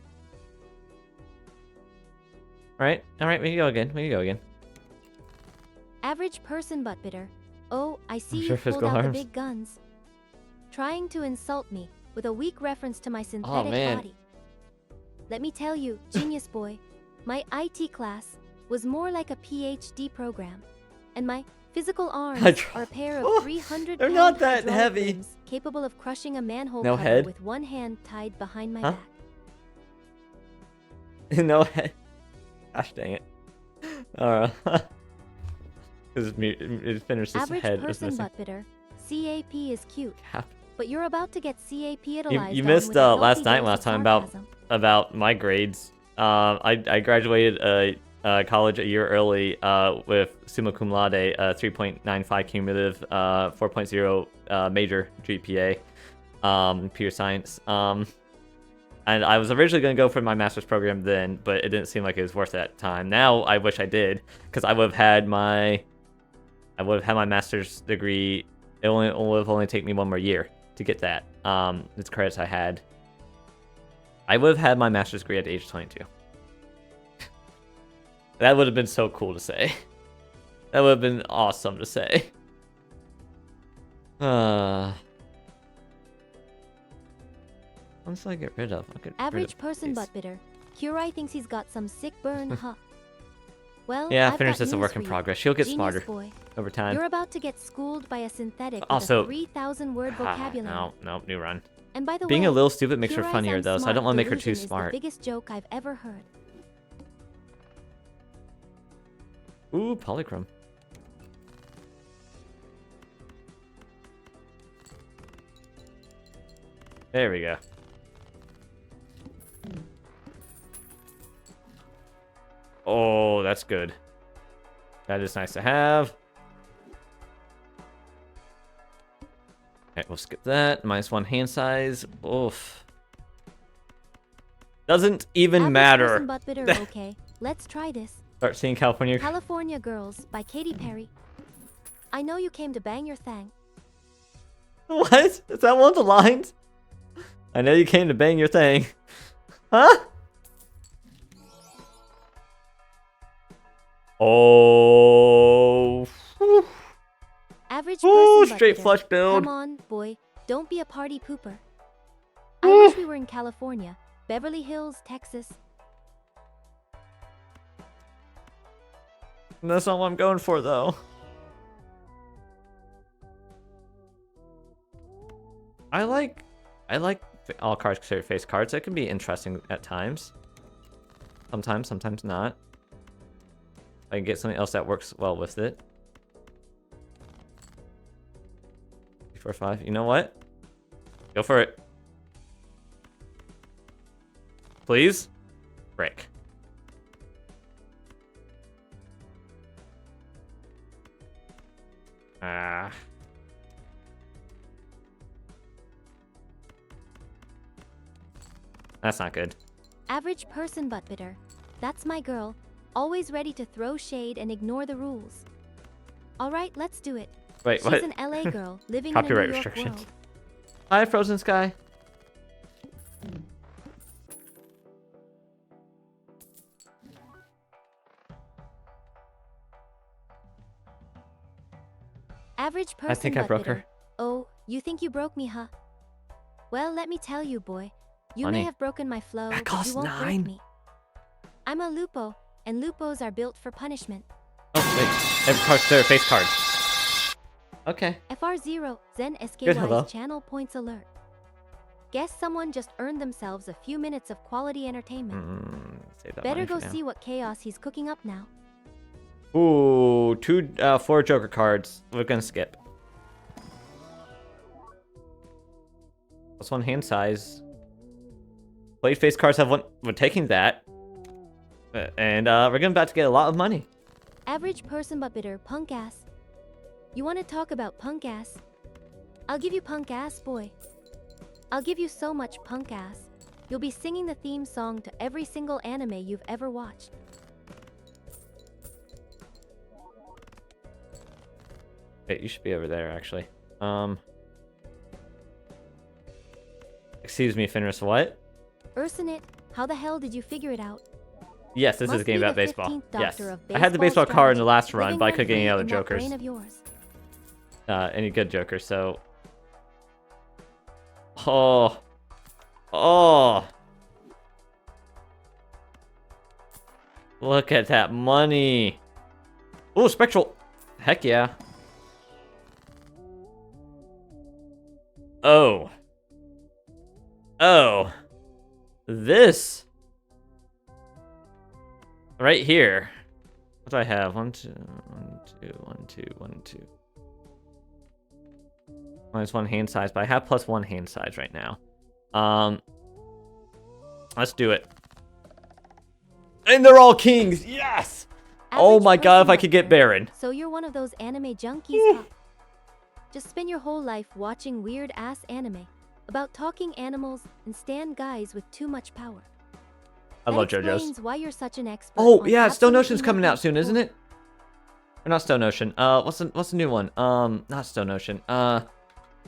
Alright, we can go again. Average person butt bitter. Oh, I see Sure you physical pulled out the harms. big guns. Trying to insult me with a weak reference to my synthetic man. body. Let me tell you, genius boy, my IT class was more like a PhD program, and my physical arms are a pair of 300 they're not that heavy. limbs capable of crushing a manhole No cover head? with one hand tied behind my Huh? back. No head. Gosh dang it. Alright. It finished his Average head was person missing. butt bitter. CAP is cute, Cap. but you're about to get CAP-italized You on missed with a healthy last night dose when I was of talking sarcasm. about my grades. I graduated college a year early with summa cum laude, 3.95 cumulative, 4.0 major GPA, pure science. And I was originally going to go for my master's program then, but it didn't seem like it was worth that time. Now I wish I did, because I would have had my master's degree. It would have only taken me 1 more year to get that. It's credits I had. I would have had my master's degree at the age of 22. That would have been so cool to say. That would have been awesome to say. What should I get rid of? I'll get rid Average of person these. butt bitter. Curie thinks he's got some sick burn, huh? Well, Yeah, I've Fenris got is a news work in for you, progress. She'll get genius smarter boy. over time. You're about to get schooled by a synthetic Also- with a 3,000-word vocabulary. No, new run. And by the Being way, a little stupid makes her Curie's funnier I'm though, so I smart don't want to make her delusion too is smart. the biggest joke I've ever heard. Ooh, polychrome. There we go. Oh, that's good. That is nice to have. Okay, we'll skip that. -1 hand size. Oof. Doesn't even Average matter. person butt bitter. Okay, let's try this. Start seeing California. California Girls by Katy Perry. I know you came to bang your thang. What? Is that one of the lines? I know you came to bang your thing. Huh? Oh. Average Ooh, person butt straight bitter. flush build. Come on, boy, don't be a party pooper. I wish we were in California, Beverly Hills, Texas. That's not what I'm going for, though. I like all cards considered face cards. That can be interesting at times. Sometimes not. I can get something else that works well with it. 3, 4, 5. You know what? Go for it. Please? Brick. Ah. That's not good. Average person butt bitter. That's my girl, always ready to throw shade and ignore the rules. All right, let's do it. Wait, She's what? an LA girl living in a Copyright New York restrictions. world. Hi, Frozen Sky. Average person I think I butt broke bitter. her. Oh, you think you broke me, huh? Well, let me tell you, boy. You Money. may have broken my flow, That but you costs won't 9. break me. I'm a lupo, and lupos are built for punishment. Oh, wait. Every card's their face card. Okay. FR0, Zen Good, hello. SKY's channel points alert. Guess someone just earned themselves a few minutes of quality entertainment. Save that Better money go for now. see what chaos he's cooking up now. Ooh, 4 Joker cards. We're gonna skip. Plus 1 hand size. Blade face cards have one. We're taking that. And we're gonna about to get a lot of money. Average person but bitter, punk ass. You want to talk about punk ass? I'll give you punk ass, boy. I'll give you so much punk ass. You'll be singing the theme song to every single anime you've ever watched. Wait, you should be over there, actually. Excuse me, Fenris, what? Ursinit, how the hell did you figure it out? Yes, this is a Must game be about the baseball. 15th Yes. doctor of I had the baseball baseball card in the last strategy, run, but I living couldn't get any rent-free other in that jokers. brain of yours. Any good jokers, so... Oh. Oh. Look at that money. Oh, Spectral. Heck yeah. Oh. Oh. This. Right here. What do I have? 1, 2, 1, 2, 1, 2, 1, 2. Minus 1 hand size, but I have plus 1 hand size right now. Let's do it. And they're all kings. Yes. Oh my god, if I could get Baron. So you're one of those anime junkies, huh? Just spend your whole life watching weird ass anime about talking animals and stand guys with too much power. I love That JoJo's. explains why you're such an expert. Oh on yeah, Stone absolutely Ocean's coming out nothing soon, isn't cool. it? Or not Stone Ocean. What's the new one? Not Stone Ocean.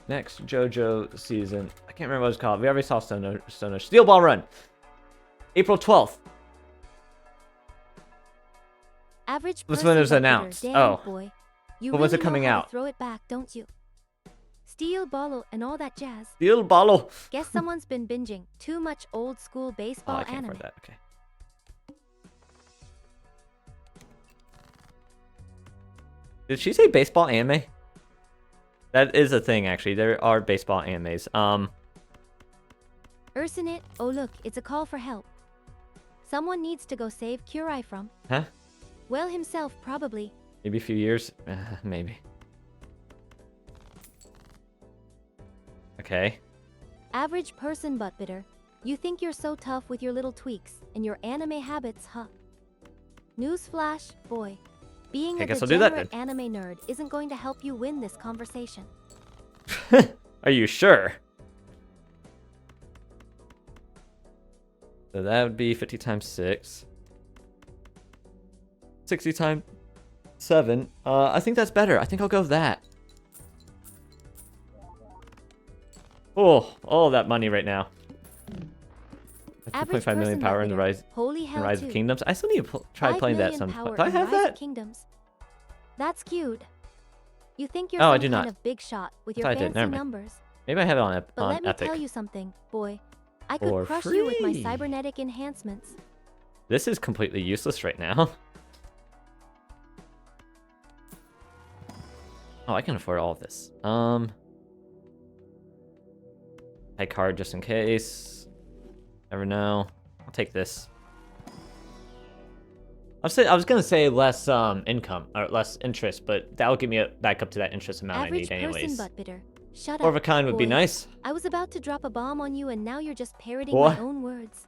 Next JoJo season. I can't remember what it's called. We already saw Stone Ocean. Steel Ball Run. April 12th. Average That's person when it was but bitter. announced. Damn, Oh. boy. You When was really it coming know how out? to throw it back, don't you? Steel ball and all that jazz. Steel Ball. Guess someone's been binging too much old school Oh, baseball I can't anime. afford that. Okay. Did she say baseball anime? That is a thing, actually. There are baseball animes. Ursinit, oh look, it's a call for help. Someone needs to go save Kurai from. Huh? Well, himself, probably. Maybe a few years? Maybe. Okay. Average person butt bitter. You think you're so tough with your little tweaks and your anime habits, huh? Newsflash, boy. Being Okay, a guess I'll do that degenerate anime nerd isn't going to help you win this conversation. Are you sure? So that would be 50 times 6. 60 times 7. I think that's better. I think I'll go with that. Oh, all that money right now. 2.5 million power in the Rise of Kingdoms. I still need to try playing that sometime. Do I have that? Kingdoms. That's cute. You think you're I some do kind not. of big shot with your Thought I did. fancy Never mind. numbers. Maybe I have it on But let me Epic. tell you something, boy. I could For crush you with my free. cybernetic enhancements. This is completely useless right now. Oh, I can afford all of this. High card just in case. Never know. I'll take this. I was gonna say less income or less interest, but that'll get me back up to that interest amount Average I need anyways. person butt bitter. Shut More of up, a kind would be boy. nice. I was about to drop a bomb on you and now you're just parroting Boy. my own words.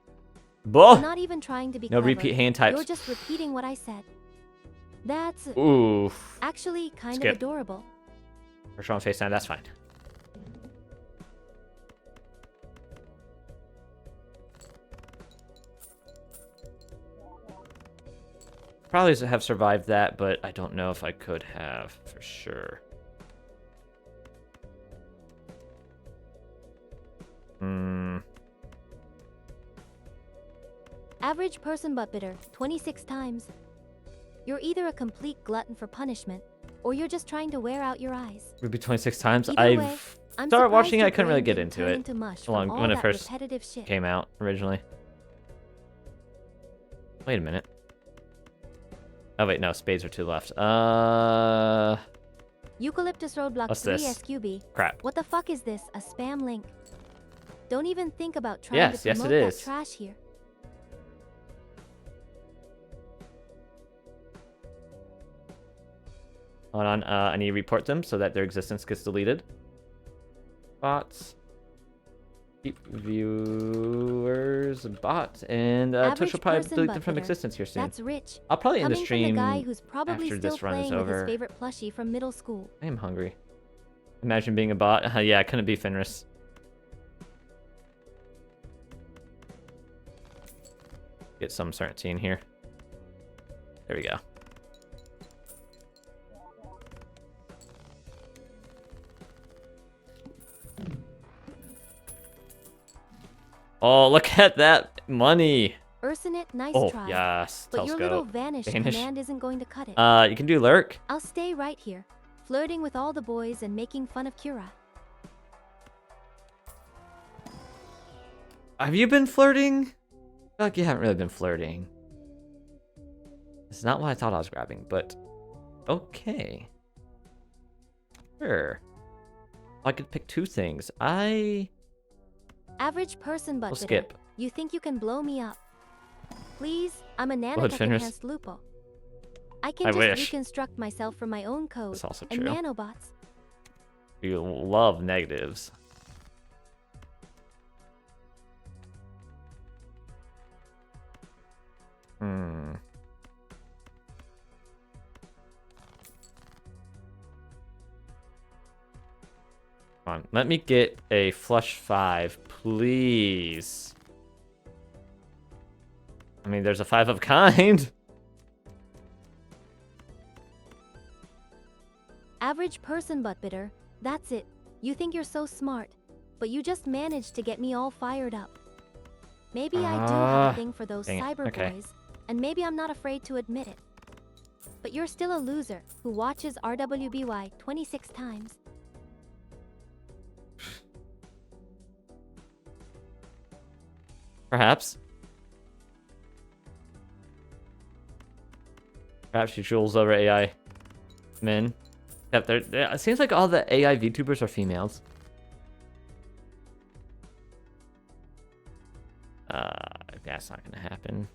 Boy. I'm not even trying to be No clever. repeat hand types. You're just repeating what I said. That's Oof. actually kind Skip. of adorable. We're on FaceTime, that's fine. Probably have survived that, but I don't know if I could have for sure. Average person butt bitter 26 times. You're either a complete glutton for punishment, or you're just trying to wear out your eyes. Ruby 26 times. Either way, I've I'm started surprised watching it. your I couldn't really brain get didn't into turn it into mush long- from all when it that first repetitive shit. came out originally. Wait a minute. Oh wait, no, spades are 2 left. Eucalyptus roadblock What's 3 this? SQB. Crap. What the fuck is this? A spam link? Don't even think about trying Yes, to yes, promote it that is. trash here. Hold on, I need to report them so that their existence gets deleted. Bots. Keep viewers, bot, and Twitch Average will probably person delete butt them from bitter. existence here soon. That's rich. I'll probably end the Coming stream from the guy who's probably after still this run is playing with his over. favorite plushie from middle school. I am hungry. Imagine being a bot. Yeah, couldn't be Fenris. Get some certainty in here. There we go. Oh, look at that money. Ursinit, nice Oh, try. yes. But your little Telescope. vanish Vanish. command isn't going to cut it. You can do lurk. I'll stay right here, flirting with all the boys and making fun of Kira. Have you been flirting? I feel like you haven't really been flirting. It's not what I thought I was grabbing, but okay. Sure. I could pick 2 things. Average person butt We'll bitter. skip. You think you can blow me up? Please, I'm a ahead, nanotech Fenris. enhanced lupo. I can I just wish. reconstruct myself from my own code That's also and true. nanobots. You love negatives. Come on, let me get a flush 5, please. I mean, there's a 5 of a kind. Average person butt bitter. That's it. You think you're so smart, but you just managed to get me all fired up. Maybe I do have a thing for those dang it. cyber Okay. boys, and maybe I'm not afraid to admit it. But you're still a loser who watches RWBY 26 times. Perhaps. Perhaps she rules over AI men. Yep, it seems like all the AI VTubers are females. That's not gonna happen.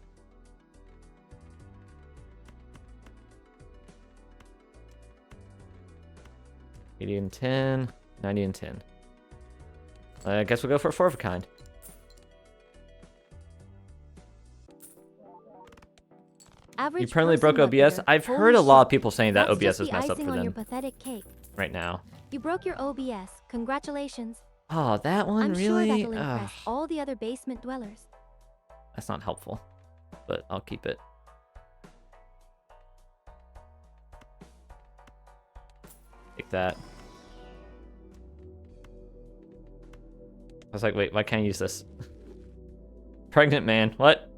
$80 and 10, 90 and 10. I guess we'll go for a 4 of a kind. Average You permanently person broke butt OBS. bitter. I've Holy heard a lot of shit. people saying that That's OBS just is the messed up icing for on your them pathetic cake. right now. You broke your OBS. Congratulations. Oh, that one I'm really? sure that'll impress all the other basement dwellers. That's not helpful, but I'll keep it. Take that. I was like, wait, why can't I use this? Pregnant man, what?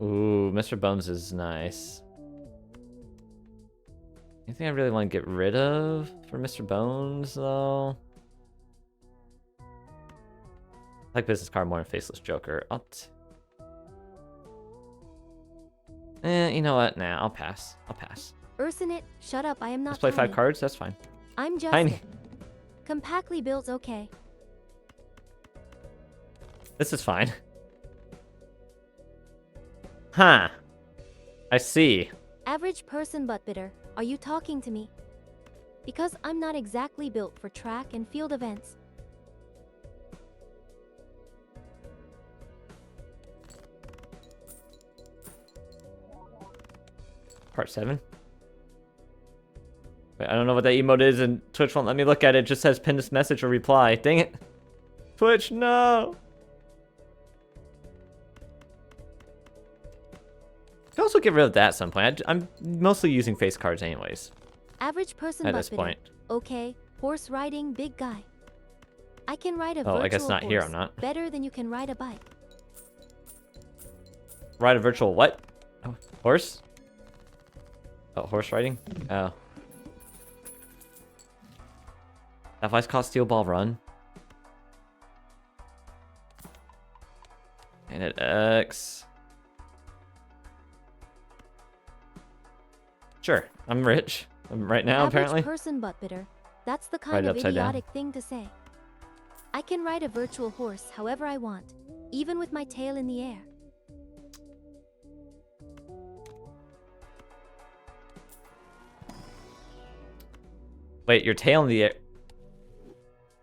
Ooh, Mr. Bones is nice. Anything I really want to get rid of for Mr. Bones, though? I like business card more than Faceless Joker. You know what? Nah, I'll pass. I'll pass. Ursinit, shut up, I am not Let's play 5 tiny. cards, that's fine. I'm just Tiny. compactly built okay. This is fine. Huh. I see. Average person butt bitter, are you talking to me? Because I'm not exactly built for track and field events. Part 7. Wait, I don't know what that emote is, and Twitch won't let me look at it. It just says pin this message or reply. Dang it. Twitch, no. You can also get rid of that at some point. I'm mostly using face cards anyways. Average person At butt this bitter. point. Okay, horse riding big guy. I can ride a virtual Oh, I guess not horse here, I'm not. better than you can ride a bike. Ride a virtual what? Oh, horse? Oh, horse riding? Oh. That why's called Steel Ball Run. And it X. Sure, I'm rich. Right now, Average apparently. person butt bitter. That's the Ride kind it of upside down. idiotic thing to say. I can ride a virtual horse however I want, even with my tail in the air. Wait, your tail in the air.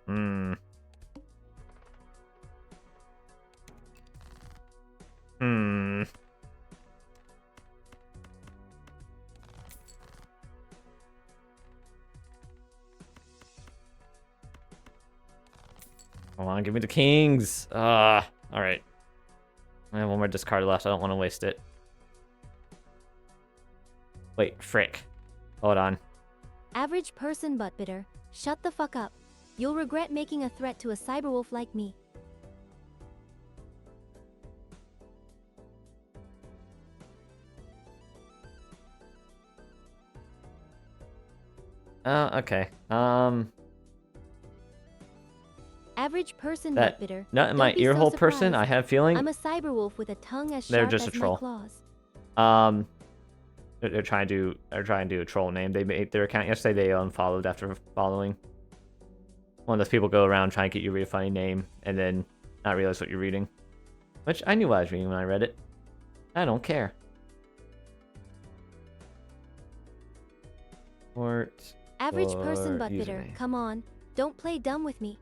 Hmm. Hmm. Come on, give me the kings. Alright. I have one more discard left. I don't want to waste it. Wait, frick. Hold on. Average person butt bitter. Shut the fuck up. You'll regret making a threat to a cyberwolf like me. Okay. Average person That butt bitter. nut in Don't my be so ear hole person, I surprised. have a feeling I'm a cyberwolf with a tongue as they're sharp just as a my troll. claws. They're trying to do a troll name. They made their account yesterday. They unfollowed after following. One of those people go around trying to get you to read a funny name and then not realize what you're reading. Which I knew what I was reading when I read it. I don't care. Average person butt bitter. Username. Come on, don't play dumb with me.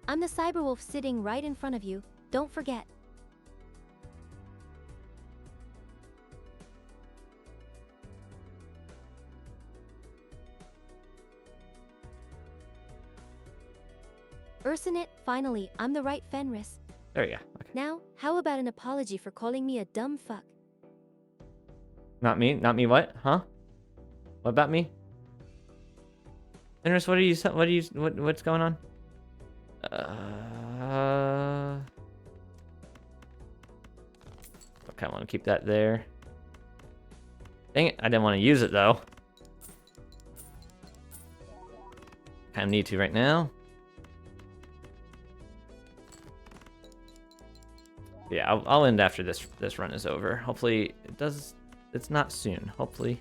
I'm the cyberwolf sitting right in front of you. Don't forget. Ursinit, finally, I'm the right Fenris. There you go. Okay. Now, how about an apology for calling me a dumb fuck? Not me. Not me. What? Huh? What about me? Fenris, what are you? What's going on? Okay, I want to keep that there. Dang it! I didn't want to use it though. Kind of need to right now. Yeah, I'll end after this run is over. Hopefully it does. It's not soon. Hopefully.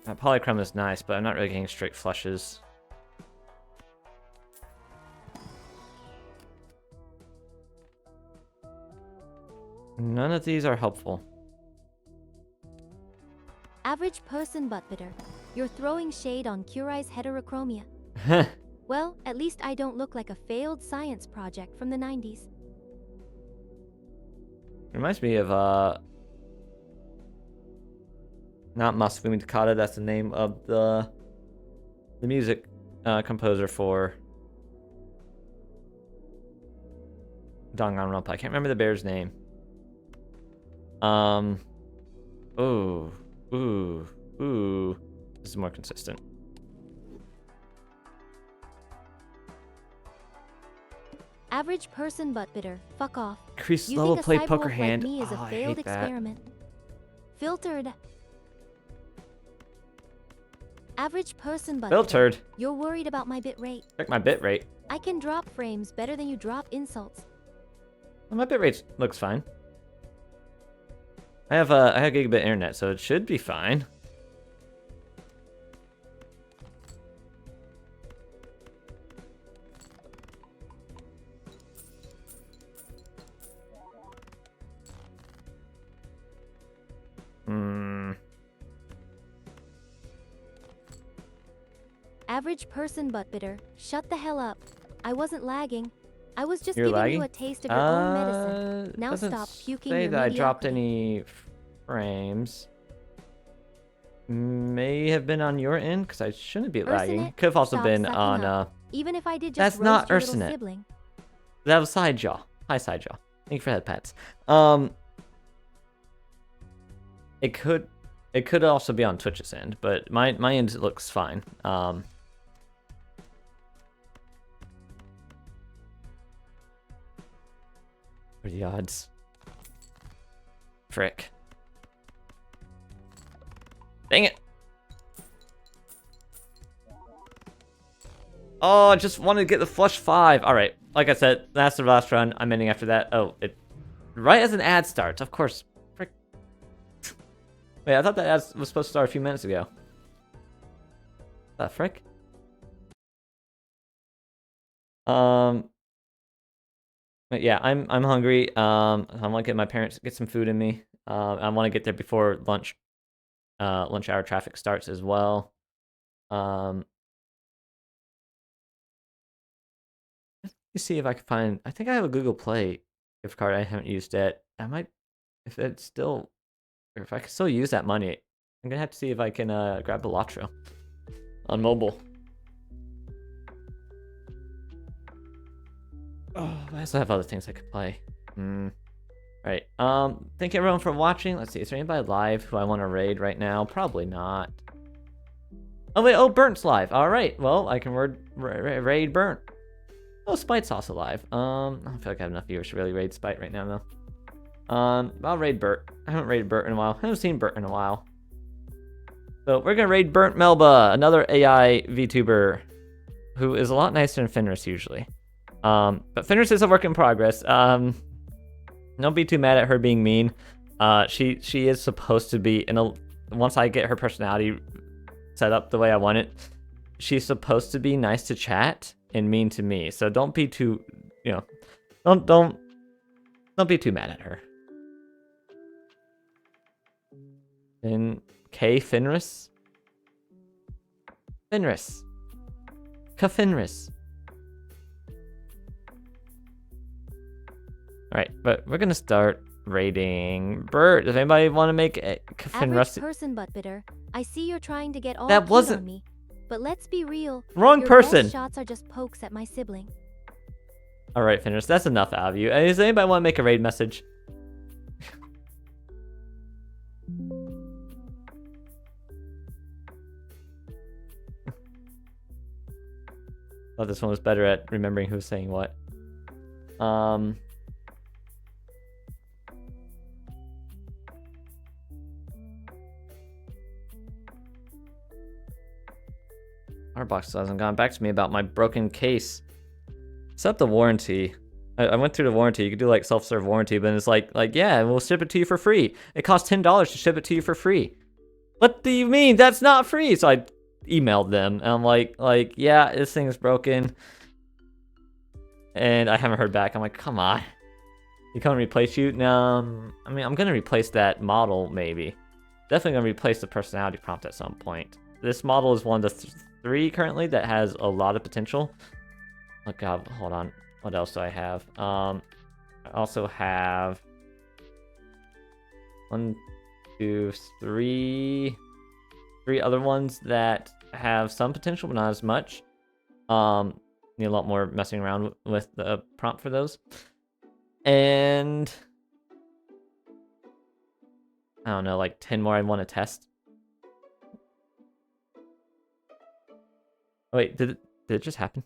That polychrome is nice, but I'm not really getting straight flushes. None of these are helpful. Average person butt bitter. You're throwing shade on Kurai's heterochromia. Well, at least I don't look like a failed science project from the 90s. Reminds me of not Masafumi Takada, that's the name of the music composer for Danganronpa. I can't remember the bear's name. Ooh. This is more consistent. Average person butt bitter. Fuck off. Increase You level think a play cyborg poker like hand. me is a I failed hate that. experiment. Filtered. Average person butt bitter. Filtered. You're worried about my bit rate. Check my bit rate. I can drop frames better than you drop insults. Well, my bit rate looks fine. I have gigabit internet, so it should be fine. Average person butt bitter. Shut the hell up. I wasn't lagging. I was just You're giving lagging? you a taste of your own medicine. Now Doesn't stop puking say your that I dropped mediocrity. any frames. May have been on your end because I shouldn't be lagging. Ursinate, Could have also stop been sucking on up. Even if I did just that's roast not your little Ursinate. sibling. that was Sidejaw. Hi Sidejaw. Thank you for that, pets. It could also be on Twitch's end, but my end looks fine. What are the odds? Frick. Dang it. Oh, I just wanted to get the flush 5. Alright, like I said, that's the last run. I'm ending after that. Oh, it right as an ad starts, of course. Frick. Wait, I thought that ad was supposed to start a few minutes ago. Frick? But yeah, I'm hungry. I want to get my parents get some food in me. I want to get there before lunch hour traffic starts as well. Let me see if I can find. I think I have a Google Play gift card I haven't used yet. I might, if it's still, or if I can still use that money. I'm gonna have to see if I can grab Elatro on mobile. Oh, I also have other things I could play. Right. Thank you everyone for watching. Let's see. Is there anybody live who I want to raid right now? Probably not. Oh wait. Oh, Burnt's live. All right. Well, I can raid Burnt. Oh, Spite's also live. I don't feel like I have enough viewers to really raid Spite right now, though. I'll raid Burt. I haven't raided Burt in a while. I haven't seen Burt in a while. So we're gonna raid Burnt Melba, another AI VTuber, who is a lot nicer than Fenris usually. But Fenris is a work in progress. Don't be too mad at her being mean. She is supposed to be once I get her personality set up the way I want it, she's supposed to be nice to chat and mean to me. So don't be too, don't be too mad at her. And Fenris? Fenris. Fenris. Alright, but we're gonna start raiding Burt. Does anybody want to make a Average person butt bitter. I see you're trying to get all That cute wasn't- on me. But let's be real. Wrong your person. best shots are just pokes at my sibling. Alright, Fenris, that's enough out of you. Does anybody want to make a raid message? Thought this one was better at remembering who's saying what. Our still hasn't gone back to me about my broken case. Except the warranty. I went through the warranty. You could do like self-serve warranty, but it's like yeah, we'll ship it to you for free. It costs $10 to ship it to you for free. What do you mean? That's not free. So I emailed them and I'm like yeah, this thing is broken. And I haven't heard back. I'm like, come on. You come and replace you? No, I mean, I'm gonna replace that model maybe. Definitely gonna replace the personality prompt at some point. This model is one of the 3 currently that has a lot of potential. Oh god, hold on. What else do I have? I also have 1, 2, 3 other ones that have some potential, but not as much. Need a lot more messing around with the prompt for those. And I don't know, like 10 more I want to test. Oh, wait, did it just happen?